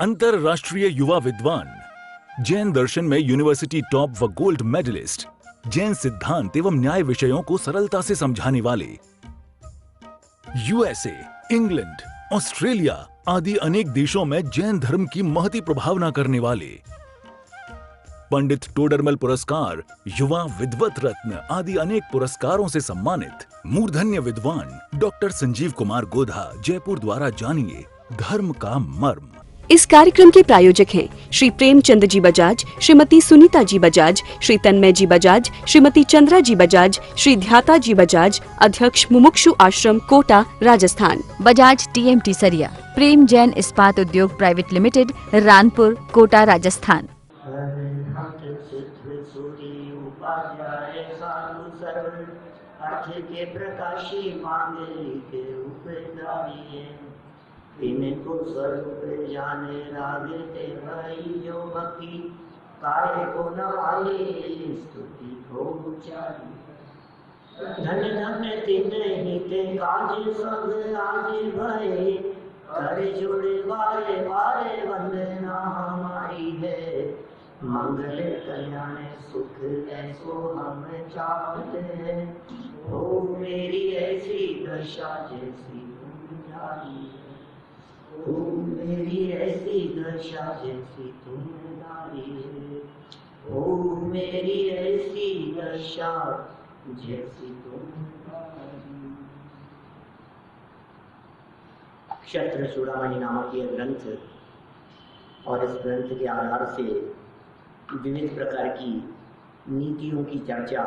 अंतरराष्ट्रीय युवा विद्वान, जैन दर्शन में यूनिवर्सिटी टॉप व गोल्ड मेडलिस्ट, जैन सिद्धांत एवं न्याय विषयों को सरलता से समझाने वाले, यूएसए, इंग्लैंड, ऑस्ट्रेलिया आदि अनेक देशों में जैन धर्म की महती प्रभावना करने वाले, पंडित टोडरमल पुरस्कार, युवा विद्वत रत्न आदि अनेक पुरस्कारों से सम्मानित मूर्धन्य विद्वान डॉक्टर संजीव कुमार गोधा जयपुर द्वारा जानिए धर्म का मर्म। इस कार्यक्रम के प्रायोजक हैं श्री प्रेमचंद जी बजाज, श्रीमती सुनीता जी बजाज, श्री तन्मय जी बजाज, श्रीमती चंद्रा जी बजाज, श्री ध्याता जी बजाज, अध्यक्ष मुमुक्षु आश्रम, कोटा, राजस्थान। बजाज टीएमटी सरिया, प्रेम जैन इस्पात उद्योग प्राइवेट लिमिटेड, रानपुर, कोटा, राजस्थान। इनको स्वरूप जाने रागते भाई जो भक्ति काय को न पाले स्तुति को उचारी। धन धन तिन्हे हिते काज संग आज भय करे जोड़े बारे बारे वंदना हमारी है। मंगल कल्याण सुख ऐसो हम चाहते हैं, हो मेरी ऐसी दशा जैसी तुम जानी, ओ मेरी ऐसी दशा जैसी तुम जानी, ओ मेरी ऐसी दशा जैसी तुम जानी। क्षत्र चूड़ामणि नामक यह ग्रंथ, और इस ग्रंथ के आधार से विविध प्रकार की नीतियों की चर्चा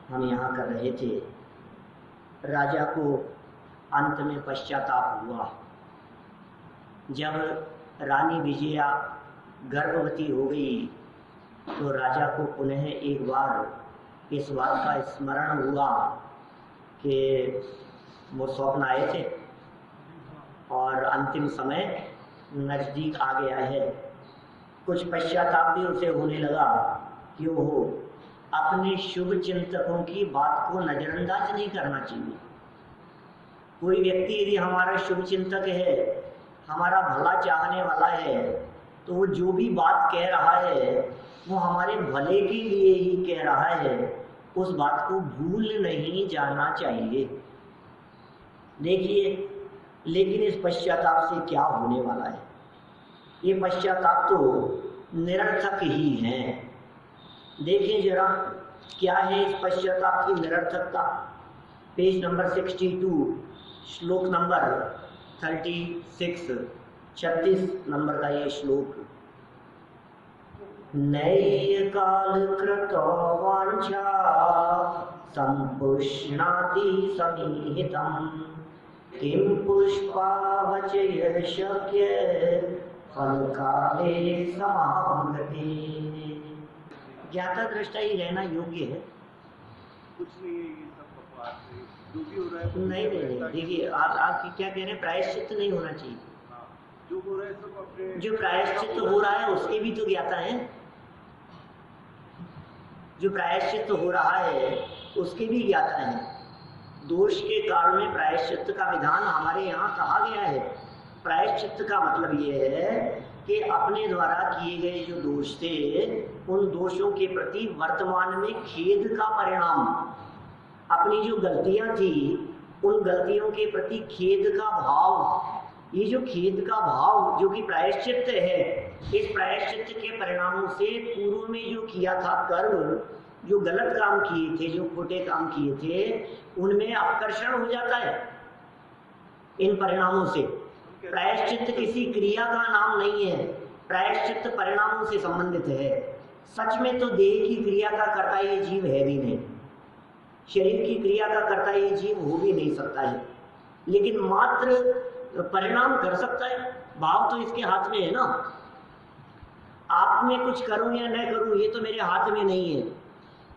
हम यहाँ कर रहे थे। राजा को अंत में पश्चाताप हुआ जब रानी विजया गर्भवती हो गई, तो राजा को पुनः एक बार इस बात का स्मरण हुआ कि वो स्वप्न आए थे और अंतिम समय नजदीक आ गया है। कुछ पश्चाताप भी उसे होने लगा कि वो अपने शुभ चिंतकों की बात को नजरअंदाज नहीं करना चाहिए। कोई व्यक्ति यदि हमारा शुभ चिंतक है, हमारा भला चाहने वाला है, तो वो जो भी बात कह रहा है वो हमारे भले के लिए ही कह रहा है, उस बात को भूल नहीं जाना चाहिए। देखिए, लेकिन इस पश्चाताप से क्या होने वाला है? ये पश्चाताप तो निरर्थक ही है। देखिए जरा क्या है इस पश्चाताप की निरर्थकता। पेज नंबर 62, श्लोक नंबर 36, 36 नंबर का ये श्लोक। नैय काल कृतो वांछा संपुष्णाति समीहितम्, किं पुष्पावचय शक्य फलकाले समागते। ज्ञाता दृष्टा ही रहना योग्य है। कुछ नहीं है ये सब बकवास है, जो भी हो रहा है। नहीं, देखिए आप क्या कह रहे हैं, प्रायश्चित नहीं होना चाहिए। जो हो रहा है सब अपने, जो प्रायश्चित हो रहा है उसके भी तो ज्ञाता है। जो प्रायश्चित हो रहा है उसके भी ज्ञाता है। दोष के काल में प्रायश्चित का विधान हमारे यहाँ कहा गया है। प्रायश्चित का मतलब ये है कि अपने द्वारा किए गए जो दोष थे, उन दोषों के प्रति वर्तमान में खेद का परिणाम, अपनी जो गलतियां थी उन गलतियों के प्रति खेद का भाव, ये जो खेद का भाव जो कि प्रायश्चित है, इस प्रायश्चित के परिणामों से पूर्व में जो किया था कर्म, जो गलत काम किए थे, जो खोटे काम किए थे, उनमें अपकर्षण हो जाता है इन परिणामों से। प्रायश्चित किसी क्रिया का नाम नहीं है, प्रायश्चित परिणामों से संबंधित है। सच में तो देह की क्रिया का कर्ता ये जीव है भी नहीं, शरीर की क्रिया का कर्ता ये जीव हो भी नहीं सकता है, लेकिन मात्र परिणाम कर सकता है। भाव तो इसके हाथ में है ना। आप में कुछ करूं या न करूं ये तो मेरे हाथ में नहीं है।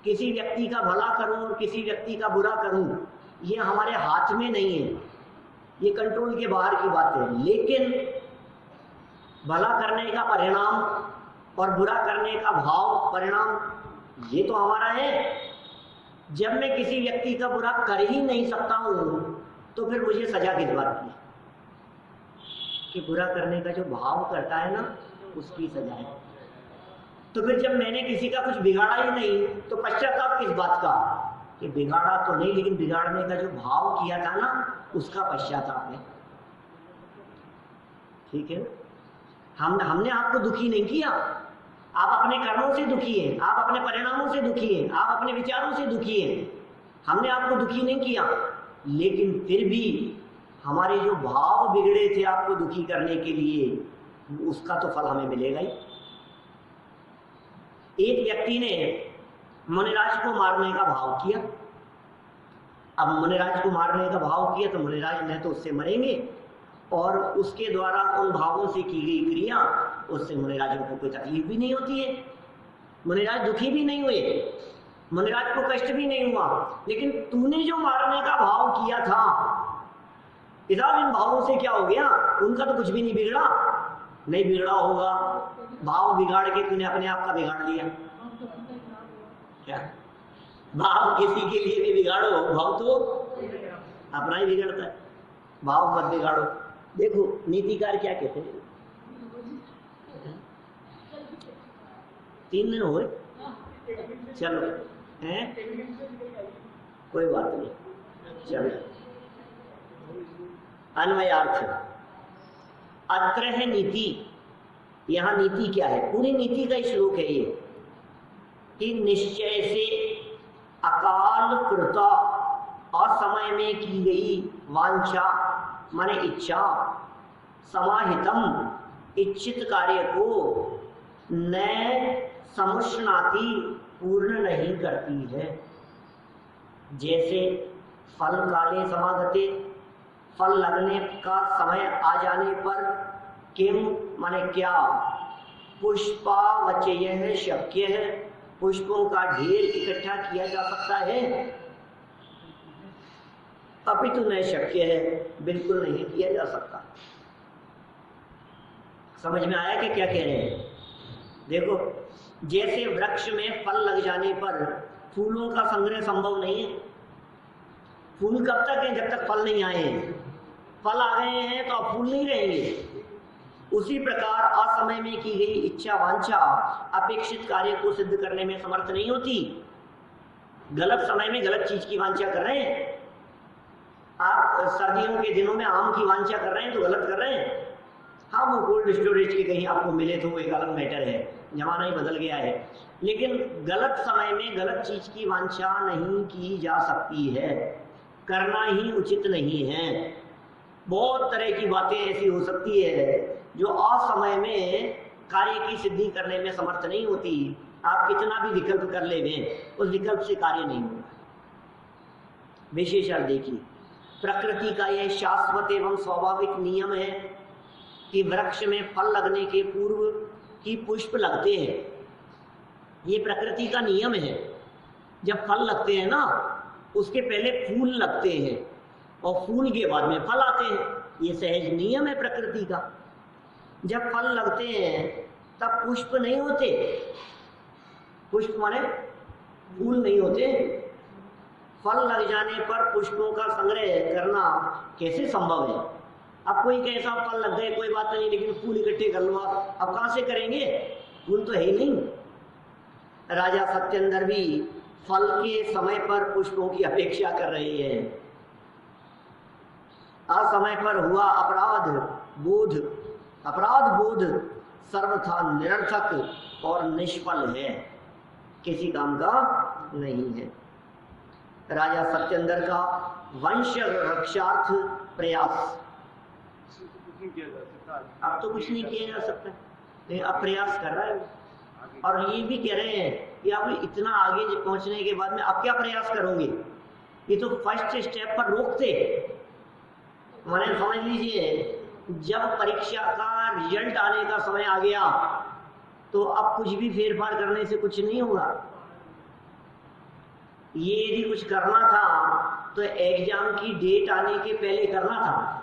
किसी व्यक्ति का भला करूं और किसी व्यक्ति का बुरा करूं ये हमारे हाथ में नहीं है, ये कंट्रोल के बाहर की बात है। लेकिन भला करने का परिणाम और बुरा करने का भाव परिणाम ये तो हमारा है। जब मैं किसी व्यक्ति का बुरा कर ही नहीं सकता हूं तो फिर मुझे सजा किस बात की? कि बुरा करने का जो भाव करता है ना, उसकी सजा है। तो फिर जब मैंने किसी का कुछ बिगाड़ा ही नहीं, तो पश्चाताप किस बात का? कि बिगाड़ा तो नहीं, लेकिन बिगाड़ने का जो भाव किया था ना, उसका पश्चाताप है। ठीक है, हमने आपको दुखी नहीं किया। आप अपने कर्मों से दुखी हैं, आप अपने परिणामों से दुखी हैं, आप अपने विचारों से दुखी हैं। हमने आपको दुखी नहीं किया, लेकिन फिर भी हमारे जो भाव बिगड़े थे आपको दुखी करने के लिए, उसका तो फल हमें मिलेगा ही। एक व्यक्ति ने मुनिराज को मारने का भाव किया। अब मुनिराज को मारने का भाव किया तो मुनिराज ने तो उससे मरेंगे, और उसके द्वारा उन भावों से की गई क्रिया, उससे मुनिराजों को कोई तकलीफ भी नहीं होती है। मुनिराज दुखी भी नहीं हुए, मुनिराज को कष्ट भी नहीं हुआ। लेकिन तूने जो मारने का भाव किया था, इधर इन भावों से क्या हो गया? उनका तो कुछ भी नहीं बिगड़ा। नहीं बिगड़ा होगा, भाव बिगाड़ के तूने अपने आप का बिगाड़ लिया। क्या भाव किसी के लिए भी बिगाड़ो, भाव तो अपना ही बिगड़ता है। भाव मत बिगाड़ो। देखो नीतिकार क्या कहते हैं, 3 दिन हुए, चलो हैं, कोई बात नहीं, चलो। अन्वयार्थ अत्र है नीति। यहाँ नीति क्या है? पूरी नीति का श्लोक है ये, कि निश्चय से अकाल कृता, असमय में की गई वांछा माने इच्छा, समाहितम इच्छित कार्य को न समुष्णाति पूर्ण नहीं करती है। जैसे फल काले समागते, फल लगने का समय आ जाने पर किम माने क्या, पुष्पावचय शक्य है, पुष्पों का ढेर इकट्ठा किया जा सकता है? अपितु न शक्य है, बिल्कुल नहीं किया जा सकता। समझ में आया कि क्या कह रहे हैं? देखो, जैसे वृक्ष में फल लग जाने पर फूलों का संग्रह संभव नहीं है। फूल कब तक है? जब तक फल नहीं आए हैं। फल आ गए हैं तो अब फूल नहीं रहेंगे। उसी प्रकार असमय में की गई इच्छा वांछा अपेक्षित कार्य को सिद्ध करने में समर्थ नहीं होती। गलत समय में गलत चीज की वांछा कर रहे हैं। आप सर्दियों के दिनों में आम की वांछा कर रहे हैं तो गलत कर रहे हैं। हाँ, वो कोल्ड स्टोरेज के कहीं आपको मिले तो वो एक अलग मैटर है, जमाना ही बदल गया है। लेकिन गलत समय में गलत चीज की वांछा नहीं की जा सकती है, करना ही उचित नहीं है। बहुत तरह की बातें ऐसी हो सकती है जो असमय में कार्य की सिद्धि करने में समर्थ नहीं होती। आप कितना भी विकल्प कर ले, उस विकल्प से कार्य नहीं होगा। विशेषण देखिए, प्रकृति का यह शाश्वत एवं स्वाभाविक नियम है कि वृक्ष में फल लगने के पूर्व ही पुष्प लगते हैं। ये प्रकृति का नियम है। जब फल लगते हैं ना, उसके पहले फूल लगते हैं और फूल के बाद में फल आते हैं। ये सहज नियम है प्रकृति का। जब फल लगते हैं तब पुष्प नहीं होते। पुष्प माने फूल नहीं होते। फल लग जाने पर पुष्पों का संग्रह करना कैसे संभव है? अब कोई कैसा फल लग गए कोई बात नहीं, लेकिन फूल इकट्ठे कर लो आप, अब कहां से करेंगे? फूल तो है ही नहीं। राजा सत्येंद्र भी फल के समय पर पुष्पों की अपेक्षा कर रहे हैं। असमय पर हुआ अपराध बोध सर्वथा निरर्थक और निष्फल है, किसी काम का नहीं है। राजा सत्येंद्र का वंश रक्षार्थ प्रयास, अब तो कुछ नहीं किया जा सकता, लेकिन अब प्रयास कर रहा है। और ये भी कह रहे हैं कि आप इतना आगे पहुंचने के बाद में अब क्या प्रयास करोगे? ये तो फर्स्ट स्टेप पर रोकते। मैंने समझ लीजिए, जब परीक्षा का रिजल्ट आने का समय आ गया तो अब कुछ भी फेरफार करने से कुछ नहीं होगा। ये यदि कुछ करना था तो एग्जाम की डेट आने के पहले करना था।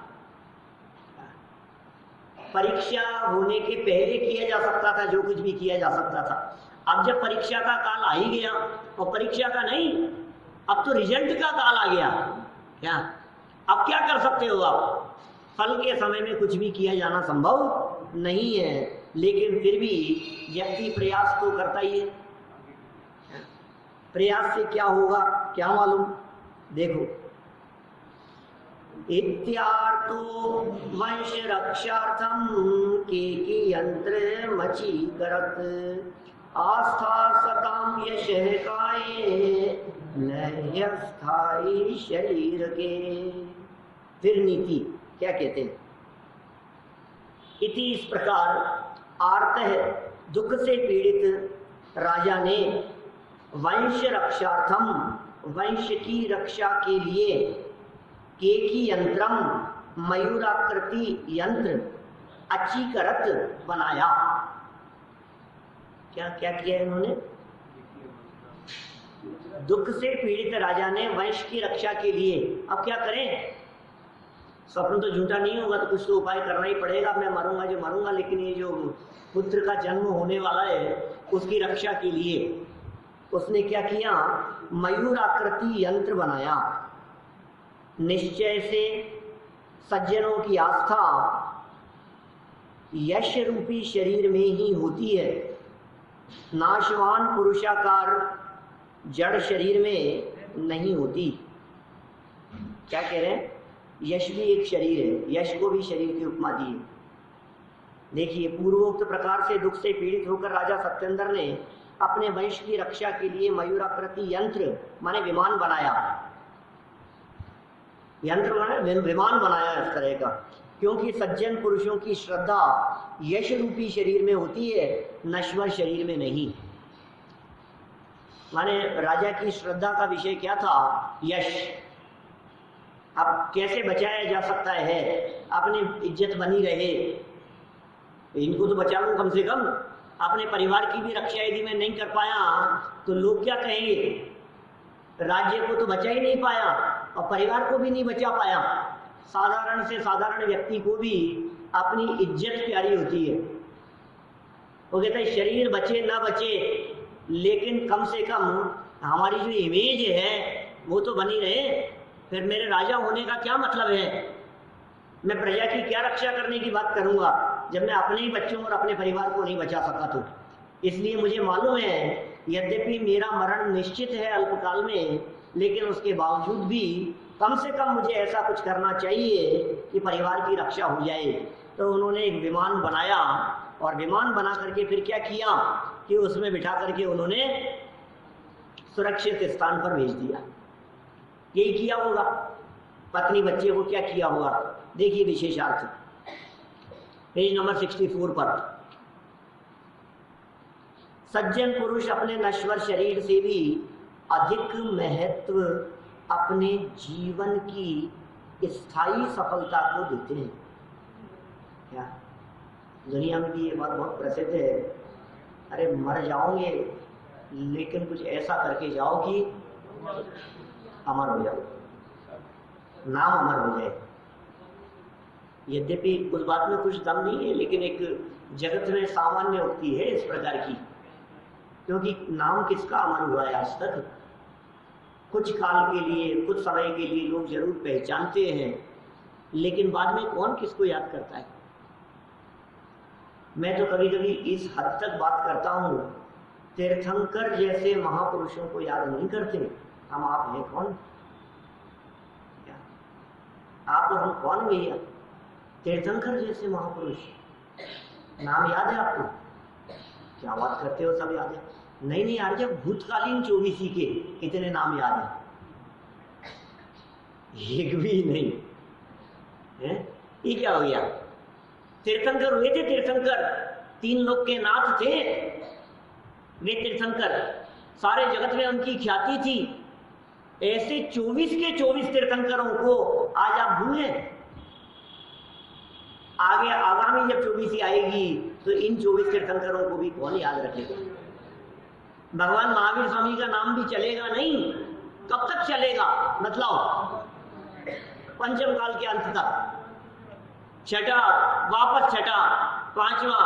परीक्षा होने के पहले किया जा सकता था, जो कुछ भी किया जा सकता था। अब जब परीक्षा का काल आ ही गया, और परीक्षा का नहीं, अब तो रिजल्ट का काल आ गया, क्या अब क्या कर सकते हो आप? फल के समय में कुछ भी किया जाना संभव नहीं है, लेकिन फिर भी व्यक्ति प्रयास तो करता ही है। प्रयास से क्या होगा क्या मालूम। देखो, इत्यार्तो वंश रक्षार्थम के यंत्र मची करत आस्था सताम यश काये नयस्थाई शरीर के। फिर नीति क्या कहते हैं, इति इस प्रकार आर्त है दुख से पीड़ित राजा ने वंश रक्षार्थम वंश की रक्षा के लिए केकी यंत्रम मयूराकृति यंत्र अचीकरत बनाया। क्या क्या किया इन्होंने, दुख से पीड़ित राजा ने वंश की रक्षा के लिए, अब क्या करें, स्वप्न तो झूठा नहीं होगा तो कुछ तो उपाय करना ही पड़ेगा। मैं मरूंगा जो मरूंगा, लेकिन ये जो पुत्र का जन्म होने वाला है उसकी रक्षा के लिए उसने क्या किया, मयूर आकृति यंत्र बनाया। निश्चय से सज्जनों की आस्था यश रूपी शरीर में ही होती है, नाशवान पुरुषाकार जड़ शरीर में नहीं होती। क्या कह रहे हैं, यश भी एक शरीर है, यश को भी शरीर की उपमा दी है। देखिए, पूर्वोक्त प्रकार से दुख से पीड़ित होकर राजा सत्येंद्र ने अपने वंश की रक्षा के लिए मयूराकृति यंत्र माने विमान बनाया। यंत्र माने विमान बनाया इस तरह का, क्योंकि सज्जन पुरुषों की श्रद्धा यश रूपी शरीर में होती है, नश्वर शरीर में नहीं। माने राजा की श्रद्धा का विषय क्या था, यश। अब कैसे बचाया जा सकता है, अपनी इज्जत बनी रहे, इनको तो बचा लूं कम से कम, अपने परिवार की भी रक्षा यदि मैं नहीं कर पाया तो लोग क्या कहेंगे, राज्य को तो बचा ही नहीं पाया और परिवार को भी नहीं बचा पाया। साधारण से साधारण व्यक्ति को भी अपनी इज्जत प्यारी होती है। वो कहता है शरीर बचे ना बचे, लेकिन कम से कम हमारी जो इमेज है वो तो बनी रहे। फिर मेरे राजा होने का क्या मतलब है, मैं प्रजा की क्या रक्षा करने की बात करूंगा जब मैं अपने ही बच्चों और अपने परिवार को नहीं बचा सका। तो इसलिए मुझे मालूम है, यद्यपि मेरा मरण निश्चित है अल्पकाल में, लेकिन उसके बावजूद भी कम से कम मुझे ऐसा कुछ करना चाहिए कि परिवार की रक्षा हो जाए। तो उन्होंने एक विमान बनाया और विमान बना करके फिर क्या किया कि उसमें बिठा करके उन्होंने सुरक्षित स्थान पर भेज दिया। यही किया होगा, पत्नी बच्चे को क्या किया होगा। देखिए विशेषार्थ पेज नंबर 64 पर, सज्जन पुरुष अपने नश्वर शरीर से भी अधिक महत्व अपने जीवन की स्थायी सफलता को देते हैं। क्या दुनिया में भी ये बात बहुत प्रसिद्ध है, अरे मर जाओगे लेकिन कुछ ऐसा करके जाओ कि अमर हो जाओ, नाम अमर हो जाए। यद्यपि उस बात में कुछ दम नहीं है, लेकिन एक जगत में सामान्य उक्ति है इस प्रकार की, क्योंकि नाम किसका अमर हुआ है आज तक। कुछ काल के लिए, कुछ समय के लिए लोग जरूर पहचानते हैं, लेकिन बाद में कौन किसको याद करता है। मैं तो कभी कभी इस हद तक बात करता हूँ, तीर्थंकर जैसे महापुरुषों को याद नहीं करते। हम आप हैं कौन, आप और हम कौन भैया। तीर्थंकर जैसे महापुरुष, नाम याद है आपको, क्या बात करते हो, सब याद है। नहीं नहीं यार, जब भूतकालीन 24 के कितने नाम याद है, एक भी नहीं है। ये क्या हो गया, तीर्थंकर हुए थे। तीर्थंकर 3 लोक के नाथ थे वे तीर्थंकर, सारे जगत में उनकी ख्याति थी। ऐसे 24 के 24 तीर्थंकरों को आज आप भूल गए। आगे आगामी जब 24 आएगी तो इन 24 तीर्थंकरों को भी कौन याद रखेगा। भगवान महावीर स्वामी का नाम भी चलेगा नहीं, कब तक चलेगा मतलब पंचम काल के अंत तक, छठा वापस छठा पांचवा,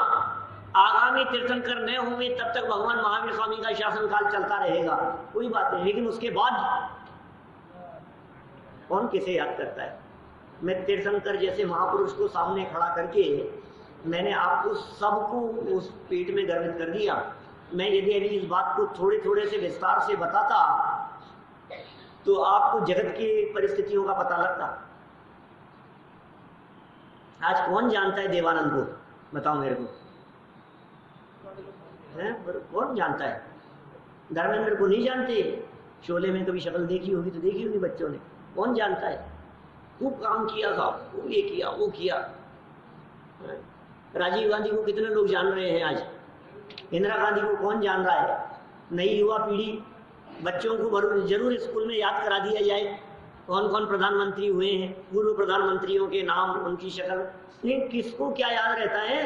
आगामी तीर्थंकर न हुए तब तक भगवान महावीर स्वामी का शासन काल चलता रहेगा, कोई बात नहीं। लेकिन उसके बाद कौन किसे याद करता है। मैं तीर्थंकर जैसे महापुरुष को सामने खड़ा करके मैंने आपको सबको उस पेट में गर्वित कर दिया। मैं यदि अभी इस बात को थोड़े थोड़े से विस्तार से बताता तो आपको जगत की परिस्थितियों का पता लगता। आज कौन जानता है देवानंद को? बताओ मेरे को, है? कौन जानता है? धर्मेंद्र को नहीं जानते। शोले में कभी शक्ल देखी होगी तो देखी होगी बच्चों ने। कौन जानता है? खूब काम किया साहब, वो ये किया वो किया। राजीव गांधी को कितने लोग जान रहे हैं आज? इंदिरा गांधी को कौन जान रहा है? नई युवा पीढ़ी, बच्चों को जरूर स्कूल में याद करा दिया जाए कौन कौन प्रधानमंत्री हुए हैं, पूर्व प्रधानमंत्रियों के नाम, उनकी शक्ल। लेकिन किसको क्या याद रहता है?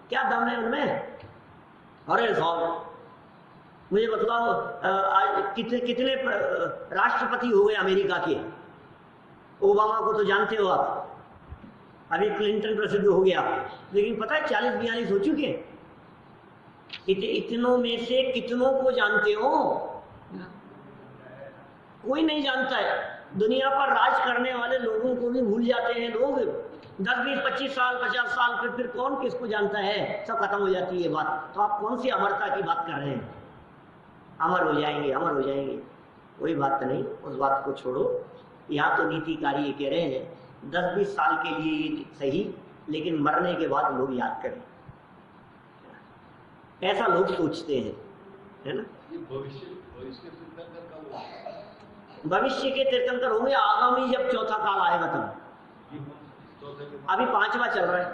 क्या दम है उनमें? अरे साहब मुझे बतलाओ, आज कितने राष्ट्रपति हो गए अमेरिका के? ओबामा को तो जानते हो आप, अभी क्लिंटन प्रसिद्ध हो गया, लेकिन पता है 40-42 हो चुके। इतनों में से कितनों को जानते हो? कोई नहीं जानता है। दुनिया पर राज करने वाले लोगों को भी भूल जाते हैं लोग। 10-20-25 साल 50 साल फिर कौन किसको जानता है? सब खत्म हो जाती है बात। तो आप कौन सी अमरता की बात कर रहे हैं? अमर हो जाएंगे, अमर हो जाएंगे, कोई बात नहीं, उस बात को छोड़ो। यहाँ तो नीतिकारी ये कह रहे हैं 10-20 साल के लिए ये सही, लेकिन मरने के बाद लोग याद करें, ऐसा लोग सोचते हैं, है ना? भविष्य के तीर्थंकर होंगे आगामी, जब चौथा काल आएगा तब। अभी 5वां चल रहा है।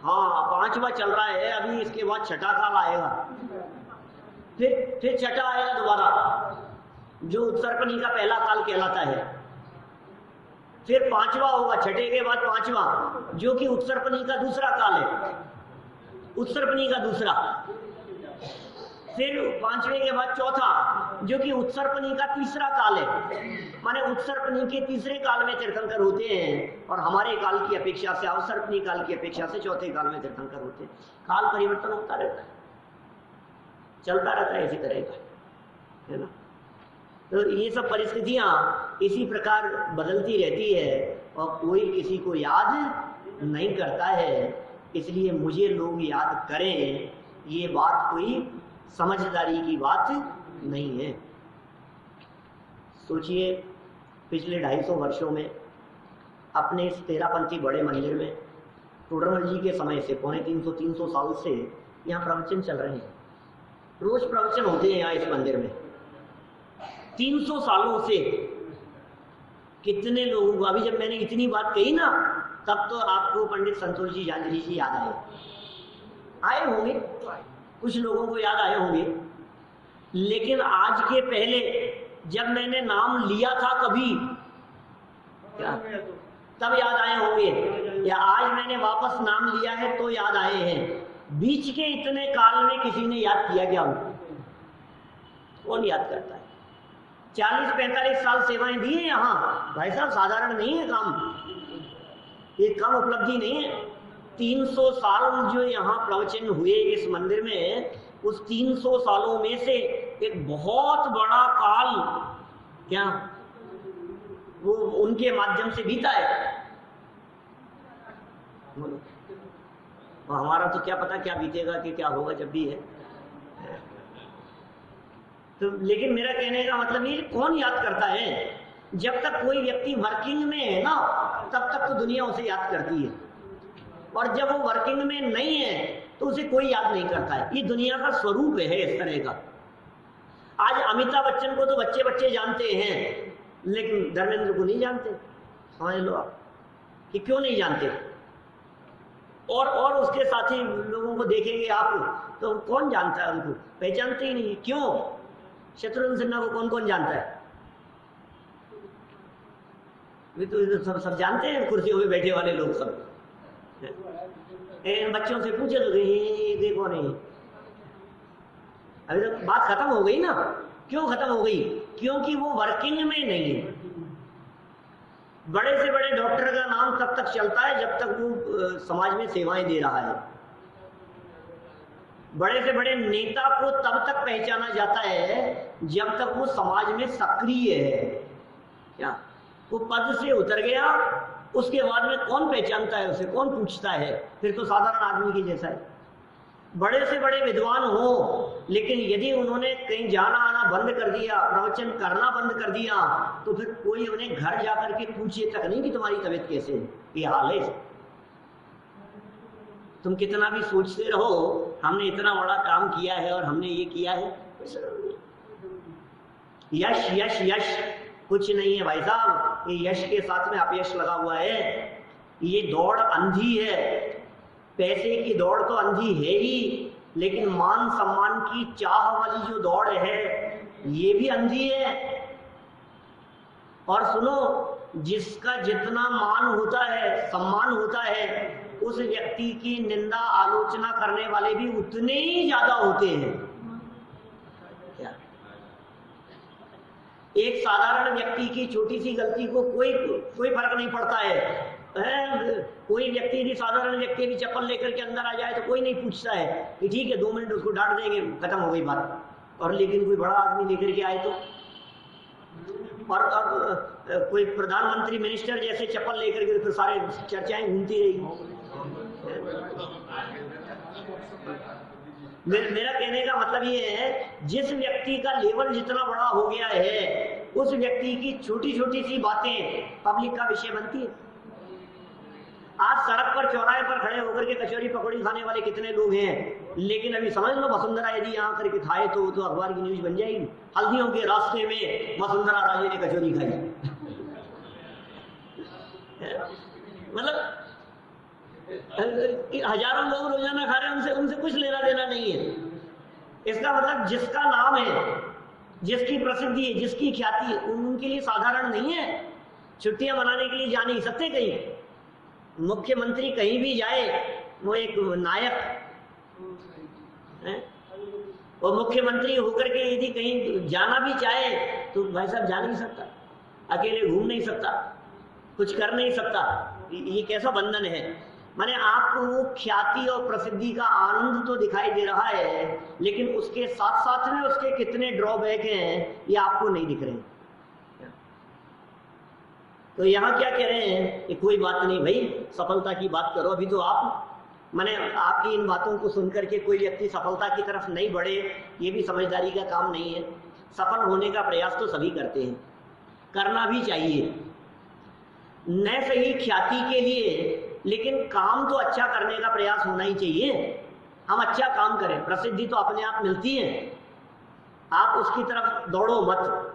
हाँ 5वां चल रहा है अभी, इसके बाद 6ठा काल आएगा, फिर 6ठा आएगा दोबारा, जो उत्सर्पणी का पहला काल कहलाता है। फिर 5वां होगा, 6ठे के बाद 5वां, जो कि उत्सर्पणी का दूसरा काल है, उत्सर्पणी का दूसरा। फिर 5वें के बाद 4था, जो कि उत्सर्पणी का तीसरा काल है। माने उत्सर्पणी के तीसरे काल में तीर्थंकर होते हैं, और हमारे काल की अपेक्षा से, अवसर्पणी काल की अपेक्षा से चौथे काल में तीर्थंकर होते हैं। काल परिवर्तन होता रहता है, चलता रहता है इसी तरह का, है ना? तो ये सब परिस्थितियां इसी प्रकार बदलती रहती है और कोई किसी को याद नहीं करता है। इसलिए मुझे लोग याद करें, ये बात कोई समझदारी की बात नहीं है। सोचिए पिछले 250 वर्षों में अपने इस तेरापंथी बड़े मंदिर में टोडरमल जी के समय से 350 साल से यहाँ प्रवचन चल रहे हैं। रोज प्रवचन होते हैं यहाँ इस मंदिर में 300 सालों से। कितने लोगों को, अभी जब मैंने इतनी बात कही ना, तब तो आपको पंडित संतोष जी जांजरी जी याद आए होंगे, कुछ लोगों को याद आए होंगे। लेकिन आज के पहले जब मैंने नाम लिया था कभी, क्या तब याद आए होंगे, या आज मैंने वापस नाम लिया है तो याद आए हैं? बीच के इतने काल में किसी ने याद किया क्या? कौन याद करता है? 40-45 साल सेवाएं दी है यहाँ भाई साहब, साधारण नहीं है काम, ये कम उपलब्धि नहीं है। 300 साल जो यहाँ प्रवचन हुए इस मंदिर में, उस 300 सालों में से एक बहुत बड़ा काल क्या वो उनके माध्यम से बीता है। और हमारा तो क्या पता क्या बीतेगा कि क्या होगा जब भी है। तो लेकिन मेरा कहने का मतलब ये, कौन याद करता है? जब तक कोई व्यक्ति वर्किंग में है ना, तब तक तो दुनिया उसे याद करती है, और जब वो वर्किंग में नहीं है तो उसे कोई याद नहीं करता है। ये दुनिया का स्वरूप है इस तरह का। आज अमिताभ बच्चन को तो बच्चे बच्चे जानते हैं, लेकिन धर्मेंद्र को नहीं जानते। समझ लो आप कि क्यों नहीं जानते। और उसके साथी लोगों को देखेंगे आप तो कौन जानता है उनको? पहचानते ही नहीं। क्यों? शत्रुघ्न सिन्हा को कौन कौन जानता है? वे तो सब जानते हैं, कुर्सियों पे बैठे वाले लोग सब। बच्चों से पूछे तो देखो नहीं, अभी तो बात खत्म हो गई ना। क्यों खत्म हो गई? क्योंकि वो वर्किंग में नहीं है। बड़े से बड़े डॉक्टर का नाम तब तक चलता है जब तक वो समाज में सेवाएं दे रहा है। बड़े से बड़े नेता को तब तक पहचाना जाता है जब तक वो समाज में सक्रिय है। क्या वो पद से उतर गया, उसके बाद में कौन पहचानता है उसे, कौन पूछता है? फिर तो साधारण आदमी की जैसा है। बड़े से बड़े विद्वान हो, लेकिन यदि उन्होंने कहीं जाना आना बंद कर दिया, प्रवचन करना बंद कर दिया, तो फिर कोई उन्हें घर जाकर के पूछे तक नहीं कि तुम्हारी तबीयत कैसे है, ये हाल है। तुम कितना भी सोचते रहो हमने इतना बड़ा काम किया है और हमने ये किया है, यश यश यश कुछ नहीं है भाई साहब। ये यश के साथ में अपयश लगा हुआ है। ये दौड़ अंधी है, पैसे की दौड़ तो अंधी है ही, लेकिन मान सम्मान की चाह वाली जो दौड़ है ये भी अंधी है। और सुनो, जिसका जितना मान होता है, सम्मान होता है, उस व्यक्ति की निंदा आलोचना करने वाले भी उतने ही ज्यादा होते हैं। क्या एक साधारण व्यक्ति की छोटी सी गलती को कोई फर्क नहीं पड़ता है। कोई व्यक्ति यदि साधारण व्यक्ति भी चप्पल लेकर के अंदर आ जाए तो कोई नहीं पूछता है कि ठीक है 2 मिनट उसको डांट देंगे, खत्म हो गई बात। और लेकिन कोई बड़ा आदमी लेकर के आए तो, और कोई प्रधानमंत्री मिनिस्टर जैसे चप्पल लेकर के, फिर सारे चर्चाएं घूमती रही। मेरा कहने का मतलब ये है, जिस व्यक्ति का लेवल जितना बड़ा हो गया है, उस व्यक्ति की छोटी छोटी सी बातें पब्लिक का विषय बनती है। आज सड़क पर चौराहे पर खड़े होकर के कचौरी पकौड़ी खाने वाले कितने लोग हैं, लेकिन अभी समझ लो वसुंधरा यदि यहाँ करके खाए तो अखबार की न्यूज बन जाएगी, हल्दियों के रास्ते में वसुंधरा राजे ने कचौरी खाई। मतलब हजारों लोग रोजाना खा रहे हैं, उनसे कुछ लेना देना नहीं है। इसका मतलब जिसका नाम है, जिसकी प्रसिद्धि है, जिसकी ख्याति है, उनके लिए साधारण नहीं है। छुट्टियां मनाने के लिए जा नहीं सकते कहीं, मुख्यमंत्री कहीं भी जाए वो एक नायक है। वो मुख्यमंत्री होकर के यदि कहीं जाना भी चाहे तो भाई साहब जा नहीं सकता, अकेले घूम नहीं सकता, कुछ कर नहीं सकता। ये कैसा बंधन है? माने आपको वो ख्याति और प्रसिद्धि का आनंद तो दिखाई दे रहा है, लेकिन उसके साथ साथ में उसके कितने ड्रॉबैक हैं ये आपको नहीं दिख रहे। तो यहाँ क्या कह रहे हैं कि कोई बात नहीं भाई, सफलता की बात करो। अभी तो आप माने आपकी इन बातों को सुनकर के कोई व्यक्ति सफलता की तरफ नहीं बढ़े, ये भी समझदारी का काम नहीं है। सफल होने का प्रयास तो सभी करते हैं, करना भी चाहिए, न सही ख्याति के लिए, लेकिन काम तो अच्छा करने का प्रयास होना ही चाहिए। हम अच्छा काम करें, प्रसिद्धि तो अपने आप मिलती है, आप उसकी तरफ दौड़ो मत,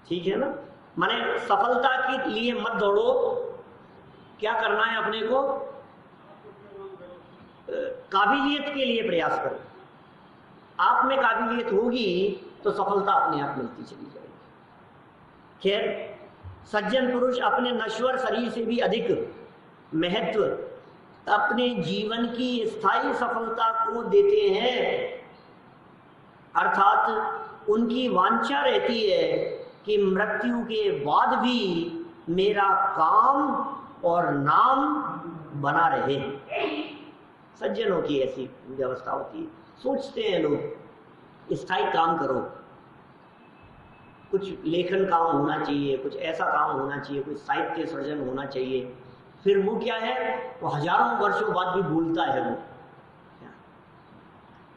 ठीक है ना। माने सफलता के लिए मत दौड़ो, क्या करना है अपने को, काबिलियत के लिए प्रयास करो। आप में काबिलियत होगी तो सफलता अपने आप मिलती चली जाएगी। खैर, सज्जन पुरुष अपने नश्वर शरीर से भी अधिक महत्व अपने जीवन की स्थायी सफलता को देते हैं। अर्थात उनकी वांछा रहती है कि मृत्यु के बाद भी मेरा काम और नाम बना रहे। सज्जनों की ऐसी व्यवस्था होती है, सोचते हैं लोग स्थायी काम करो, कुछ लेखन काम होना चाहिए, कुछ ऐसा काम होना चाहिए, कुछ साहित्य सृजन होना चाहिए। फिर वो क्या है, वो हजारों वर्षों बाद भी बोलता है वो।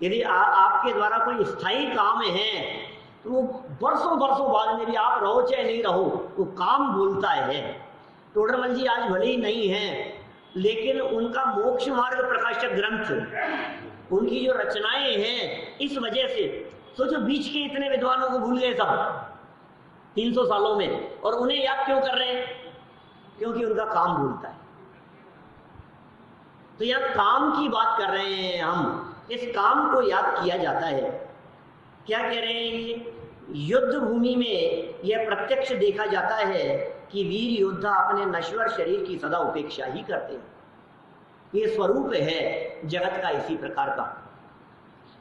यदि आपके द्वारा कोई स्थायी काम है तो वो वर्षों वर्षों बाद में भी, आप रहो चाहे नहीं रहो, वो काम बोलता है। टोडरमल जी आज भले ही नहीं है, लेकिन उनका मोक्ष मार्ग प्रकाशक ग्रंथ, उनकी जो रचनाएं हैं, इस वजह से सोचो बीच के इतने विद्वानों को भूल गए सब 300 सालों में, और उन्हें याद क्यों कर रहे हैं? क्योंकि उनका काम बोलता है। तो यह काम की बात कर रहे हैं हम, इस काम को याद किया जाता है। क्या कह रहे हैं ये? युद्ध भूमि में यह प्रत्यक्ष देखा जाता है कि वीर योद्धा अपने नश्वर शरीर की सदा उपेक्षा ही करते हैं। ये स्वरूप है जगत का इसी प्रकार का।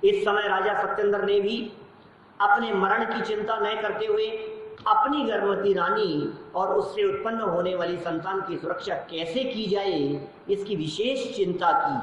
इस समय राजा सत्येंद्र ने भी अपने मरण की चिंता न करते हुए अपनी गर्भवती रानी और उससे उत्पन्न होने वाली संतान की सुरक्षा कैसे की जाए, इसकी विशेष चिंता की,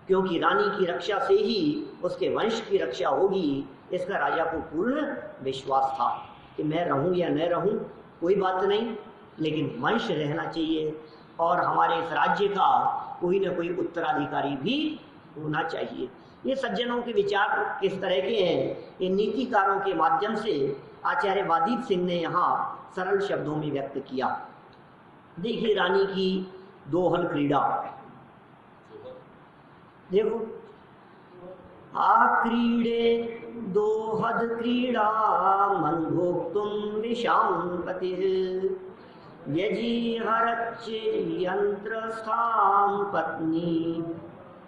क्योंकि रानी की रक्षा से ही उसके वंश की रक्षा होगी। इसका राजा को पूर्ण विश्वास था कि मैं रहूं या न रहूं कोई बात नहीं, लेकिन वंश रहना चाहिए और हमारे इस राज्य का कोई न कोई उत्तराधिकारी भी होना चाहिए। ये सज्जनों के विचार किस तरह के हैं, ये नीतिकारों के माध्यम से आचार्य वादीप सिंह ने यहाँ सरल शब्दों में व्यक्त किया। देखिए रानी की दोहल क्रीड़ा, देखो, आक्रीडे दोहद क्रीड़ा मन भोक्तुम विषाम पति व्यजीहरच्च यंत्रस्थाम पत्नी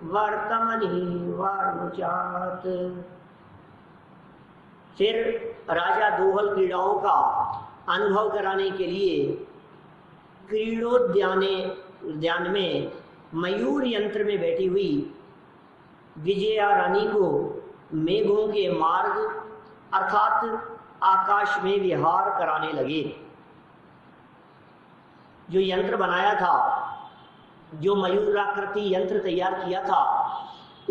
वर्तमनि वारुचात। फिर राजा दोहल क्रीड़ाओं का अनुभव कराने के लिए क्रीड़ोद्यान में मयूर यंत्र में बैठी हुई विजया रानी को मेघों के मार्ग अर्थात आकाश में विहार कराने लगे। जो यंत्र बनाया था, जो मयूराकृति यंत्र तैयार किया था,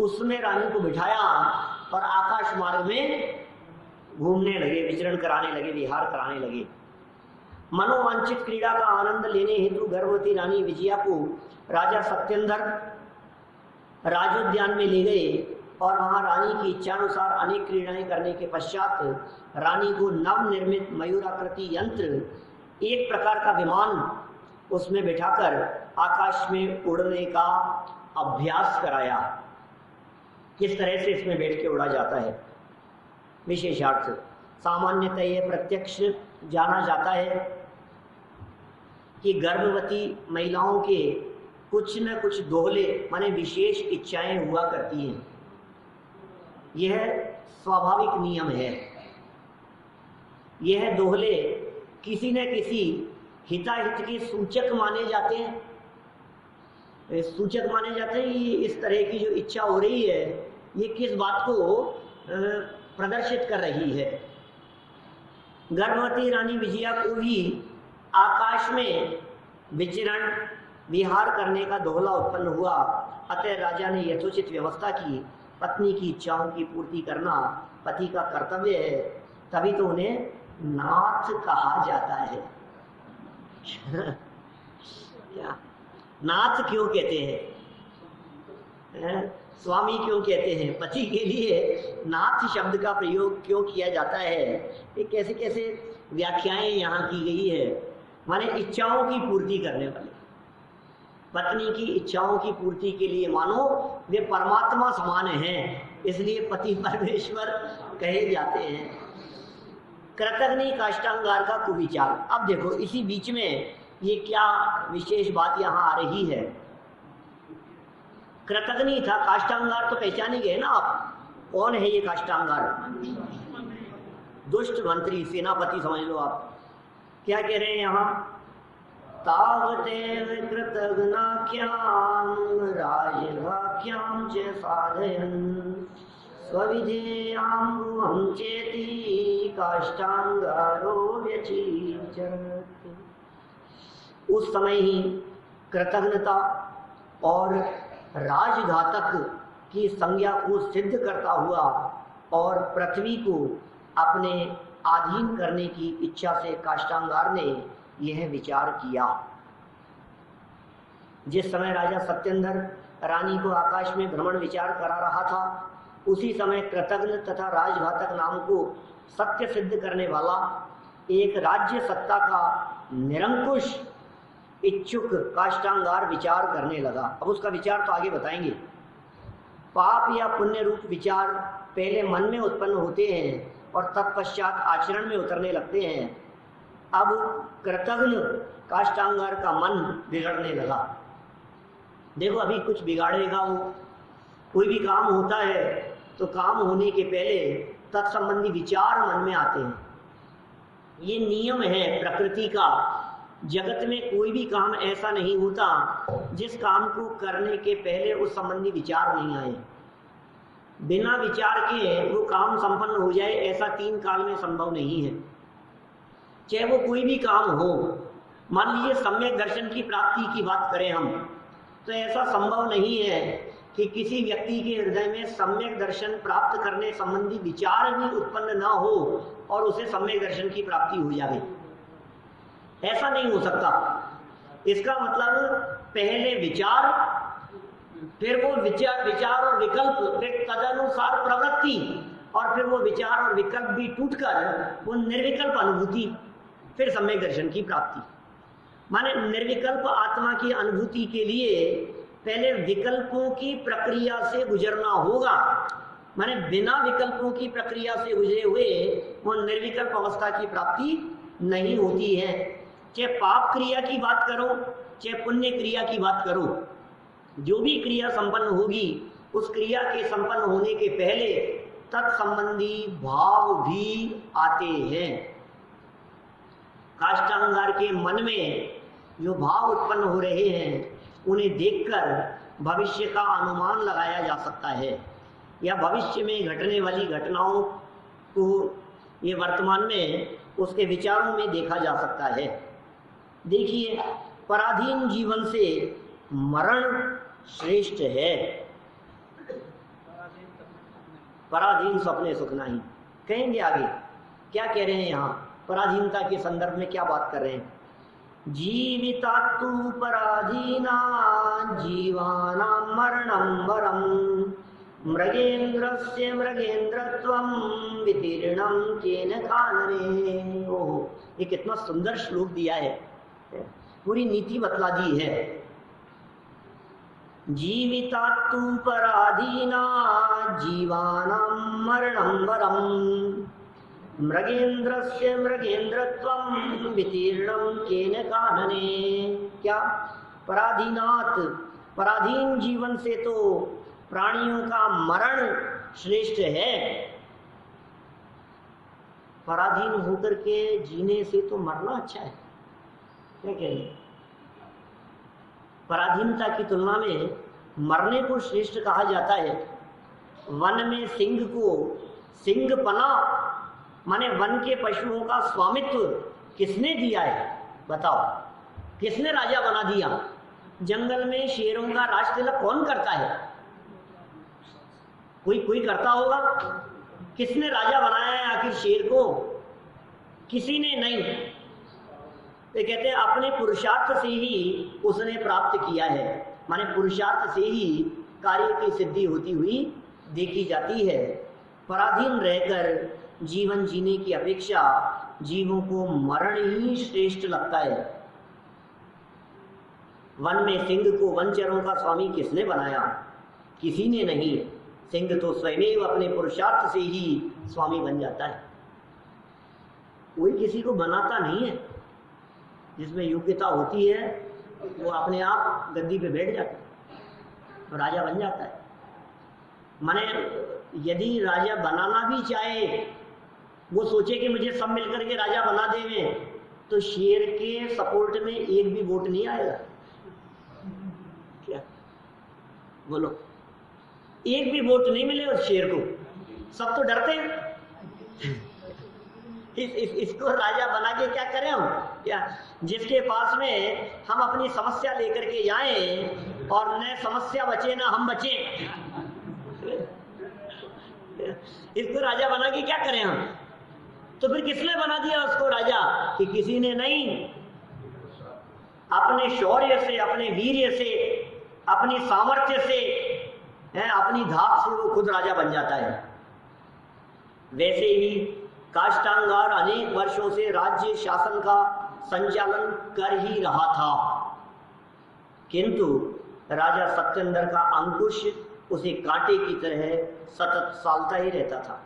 उसमें रानी को बिठाया और आकाश मार्ग में घूमने लगे, विचरण कराने लगे, विहार कराने लगे। मनोवांछित क्रीड़ा का आनंद लेने हेतु गर्भवती रानी विजया को राजा सत्येंद्र राजोद्यान में ले गए और वहां रानी की इच्छानुसार अनेक क्रीड़ाएं करने के पश्चात रानी को नवनिर्मित मयूराकृति यंत्र, एक प्रकार का विमान, उसमें बिठाकर आकाश में उड़ने का अभ्यास कराया। किस तरह से इसमें बैठ के उड़ा जाता है। विशेषार्थ सामान्यतः यह प्रत्यक्ष जाना जाता है कि गर्भवती महिलाओं के कुछ न कुछ दोहले माने विशेष इच्छाएं हुआ करती हैं। यह स्वाभाविक नियम है। यह दोहले किसी न किसी हिताहित के सूचक माने जाते हैं। सूचक माने जाते हैं ये इस तरह की जो इच्छा हो रही है, ये किस बात को प्रदर्शित कर रही है। गर्भवती रानी विजया को भी आकाश में विचरण विहार करने का दोहला उत्पन्न हुआ। अतः राजा ने यथोचित व्यवस्था की। पत्नी की इच्छाओं की पूर्ति करना पति का कर्तव्य है, तभी तो उन्हें नाथ कहा जाता है। क्या नाथ क्यों कहते हैं? स्वामी क्यों कहते हैं? पति के लिए नाथ शब्द का प्रयोग क्यों किया जाता है? ये कैसे कैसे व्याख्याएं यहाँ की गई है। माने इच्छाओं की पूर्ति करने वाले, पत्नी की इच्छाओं की पूर्ति के लिए मानो वे परमात्मा समान हैं, इसलिए पति परमेश्वर कहे जाते हैं। कृतघ्नि काष्ठांगार का कुविचार। अब देखो इसी बीच में ये क्या विशेष बात यहाँ आ रही है। कृतघ्नि था, काष्ठांगार तो पहचाने गए ना आप, कौन है ये काष्ठांगार? दुष्ट मंत्री, सेनापति समझ लो आप। क्या कह रहे हैं यहाँ? तावदेव कृतघ्नाख्यां राजभाख्यां च साधयन् स्वविधेयां चेति काष्ठांगारो व्यचीचरत्। उस समय ही कृतघ्नता और राजघातक की संज्ञा को सिद्ध करता हुआ और पृथ्वी को अपने अधीन करने की इच्छा से काष्ठांगार ने यह विचार किया। जिस समय राजा सत्येंद्र रानी को आकाश में भ्रमण विचार करा रहा था, उसी समय कृतघ्न तथा राजघातक नाम को सत्य सिद्ध करने वाला एक राज्य सत्ता का निरंकुश इच्छुक काष्ठांगार विचार करने लगा। अब उसका विचार तो आगे बताएंगे। पाप या पुण्य रूप विचार पहले मन में उत्पन्न होते हैं और तत्पश्चात आचरण में उतरने लगते हैं। अब कृतघ्न काष्ठांगार का मन बिगड़ने लगा। देखो अभी कुछ बिगाड़ेगा वो। कोई भी काम होता है तो काम होने के पहले तत्संबंधी विचार मन में आते हैं। ये नियम है प्रकृति का। जगत में कोई भी काम ऐसा नहीं होता जिस काम को करने के पहले उस संबंधी विचार नहीं आए। बिना विचार के वो काम संपन्न हो जाए, ऐसा तीन काल में संभव नहीं है। चाहे वो कोई भी काम हो, मान लीजिए सम्यक दर्शन की प्राप्ति की बात करें हम, तो ऐसा संभव नहीं है कि किसी व्यक्ति के हृदय में सम्यक दर्शन प्राप्त करने संबंधी विचार भी उत्पन्न ना हो और उसे सम्यक दर्शन की प्राप्ति हो जाए। ऐसा नहीं हो सकता। इसका मतलब पहले विचार, फिर वो विचार और विकल्प, फिर तदनुसार प्रवृत्ति, और फिर वो विचार और विकल्प भी टूटकर वो निर्विकल्प अनुभूति, फिर सम्यक दर्शन की प्राप्ति। माने निर्विकल्प आत्मा की अनुभूति के लिए पहले विकल्पों की प्रक्रिया से गुजरना होगा। माने बिना विकल्पों की प्रक्रिया से गुजरे हुए वो निर्विकल्प अवस्था की प्राप्ति नहीं होती है। चाहे पाप क्रिया की बात करो, चाहे पुण्य क्रिया की बात करो, जो भी क्रिया संपन्न होगी उस क्रिया के संपन्न होने के पहले तत्संबंधी भाव भी आते हैं। काष्ठांगार के मन में जो भाव उत्पन्न हो रहे हैं उन्हें देखकर भविष्य का अनुमान लगाया जा सकता है, या भविष्य में घटने वाली घटनाओं को ये वर्तमान में उसके विचारों में देखा जा सकता है। देखिए, पराधीन जीवन से मरण श्रेष्ठ है। पराधीन सपने सुख नहीं, कहेंगे आगे क्या कह रहे हैं यहाँ, पराधीनता के संदर्भ में क्या बात कर रहे हैं। जीवितात्तु पराधीना जीवानां मरणं वरम् मृगेन्द्रस्य मृगेन्द्रत्वं वितीर्णं केन कानने। ओहो, ये कितना सुंदर श्लोक दिया है, पूरी नीति बतला दी है। जीवितात्तु पराधीना जीवानां मरणं वरम् मृगेन्द्रस्य मृगेन्द्रत्वं वितीर्णं केन कानने। क्या पराधीनात्, पराधीन जीवन से तो प्राणियों का मरण श्रेष्ठ है। पराधीन होकर के जीने से तो मरना अच्छा है, क्या कह रहे? पराधीनता की तुलना में मरने को श्रेष्ठ कहा जाता है। वन में सिंह को सिंहपना, माने वन के पशुओं का स्वामित्व किसने दिया है बताओ, किसने राजा बना दिया? जंगल में शेरों का राज तिलक कौन करता है? कोई करता होगा। किसने राजा बनाया है आखिर शेर को? किसी ने नहीं। तो कहते हैं अपने पुरुषार्थ से ही उसने प्राप्त किया है, माने पुरुषार्थ से ही कार्य की सिद्धि होती हुई देखी जाती है। पराधीन रहकर जीवन जीने की अपेक्षा जीवों को मरण ही श्रेष्ठ लगता है। वन में सिंह को वनचरों का स्वामी किसने बनाया? किसी ने नहीं। सिंह तो स्वयं अपने पुरुषार्थ से ही स्वामी बन जाता है, कोई किसी को बनाता नहीं है। जिसमें योग्यता होती है वो अपने आप गद्दी पे बैठ जाता है, राजा बन जाता है। माने यदि राजा बनाना भी चाहे, वो सोचे कि मुझे सब मिलकर के राजा बना देंगे, तो शेर के सपोर्ट में एक भी वोट नहीं आएगा। क्या बोलो, एक भी वोट नहीं मिले उस शेर को, सब तो डरते हैं। इसको राजा बना के क्या करें हम? क्या जिसके पास में हम अपनी समस्या लेकर के जाएं और न समस्या बचे ना हम बचे, इसको राजा बना के क्या करें हम? तो फिर किसने बना दिया उसको राजा? कि किसी ने नहीं। अपने शौर्य से, अपने वीर्य से, अपनी सामर्थ्य से, अपनी धाक से वो खुद राजा बन जाता है। वैसे ही काष्ठांगार अनेक वर्षों से राज्य शासन का संचालन कर ही रहा था, किंतु राजा सत्येंद्र का अंकुश उसे कांटे की तरह सतत सालता ही रहता था।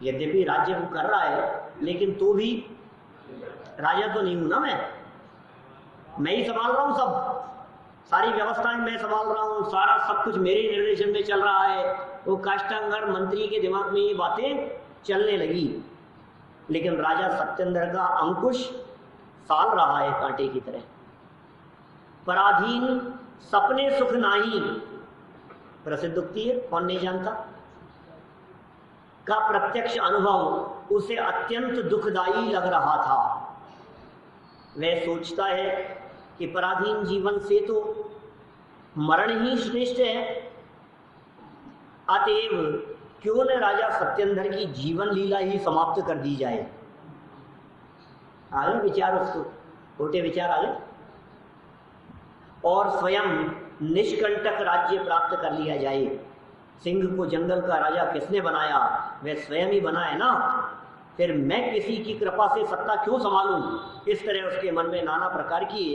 यद्यपि राज्य वो कर रहा है, लेकिन तो भी राजा तो नहीं हूं ना मैं ही संभाल रहा हूं, सब सारी व्यवस्थाएं मैं संभाल रहा हूं, सारा सब कुछ मेरे निर्देशन में चल रहा है। वो काष्ठांगार मंत्री के दिमाग में ये बातें चलने लगी, लेकिन राजा सत्येंद्र का अंकुश साल रहा है कांटे की तरह। पराधीन सपने सुख नाही, प्रसिद्ध उक्ति है, कौन नहीं जानता, का प्रत्यक्ष अनुभव उसे अत्यंत दुखदायी लग रहा था। वह सोचता है कि पराधीन जीवन से तो मरण ही श्रेष्ठ है, अतएव क्यों न राजा सत्येंद्र की जीवन लीला ही समाप्त कर दी जाए। आगे विचार, उसको छोटे विचार आगे। और स्वयं निष्कंटक राज्य प्राप्त कर लिया जाए। सिंह को जंगल का राजा किसने बनाया? वह स्वयं ही बनाए ना। फिर मैं किसी की कृपा से सत्ता क्यों संभालूं? इस तरह उसके मन में नाना प्रकार की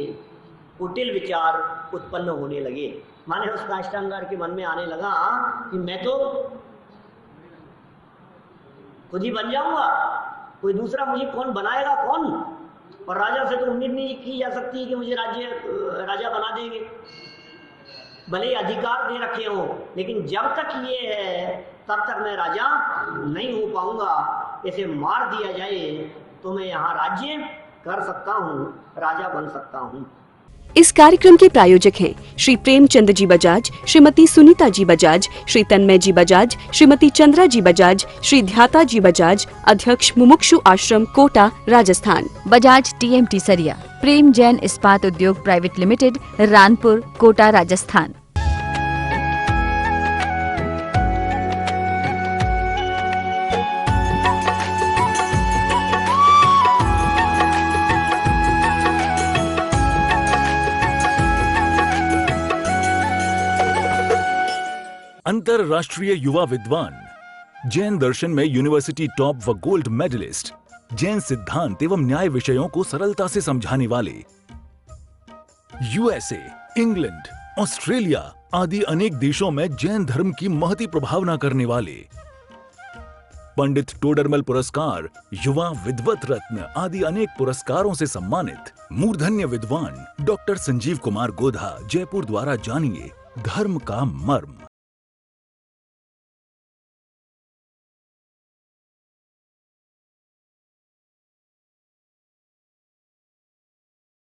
कुटिल विचार उत्पन्न होने लगे। माने उस काष्टांगार के मन में आने लगा कि मैं तो खुद ही बन जाऊंगा, कोई दूसरा मुझे कौन बनाएगा कौन? और राजा से तो उम्मीद नहीं की जा सकती कि मुझे राजा बना देंगे, भले ही अधिकार दे रखे हो, लेकिन जब तक ये है तब तक मैं राजा नहीं हो पाऊंगा। इसे मार दिया जाए तो मैं यहाँ राज्य कर सकता हूँ, राजा बन सकता हूँ। इस कार्यक्रम के प्रायोजक हैं श्री प्रेमचंद जी बजाज, श्रीमती सुनीता जी बजाज, श्री तन्मय जी बजाज, श्रीमती चंद्रा जी बजाज, श्री ध्याता जी बजाज, अध्यक्ष मुमुक्षु आश्रम, कोटा, राजस्थान। बजाज TMT सरिया, प्रेम जैन इस्पात उद्योग प्राइवेट लिमिटेड, रानपुर, कोटा, राजस्थान। अंतरराष्ट्रीय युवा विद्वान, जैन दर्शन में यूनिवर्सिटी टॉप व गोल्ड मेडलिस्ट, जैन सिद्धांत एवं न्याय विषयों को सरलता से समझाने वाले, USA, इंग्लैंड, ऑस्ट्रेलिया आदि अनेक देशों में जैन धर्म की महती प्रभावना करने वाले, पंडित टोडरमल पुरस्कार, युवा विद्वत रत्न आदि अनेक पुरस्कारों से सम्मानित मूर्धन्य विद्वान डॉक्टर संजीव कुमार गोधा, जयपुर द्वारा जानिए धर्म का मर्म।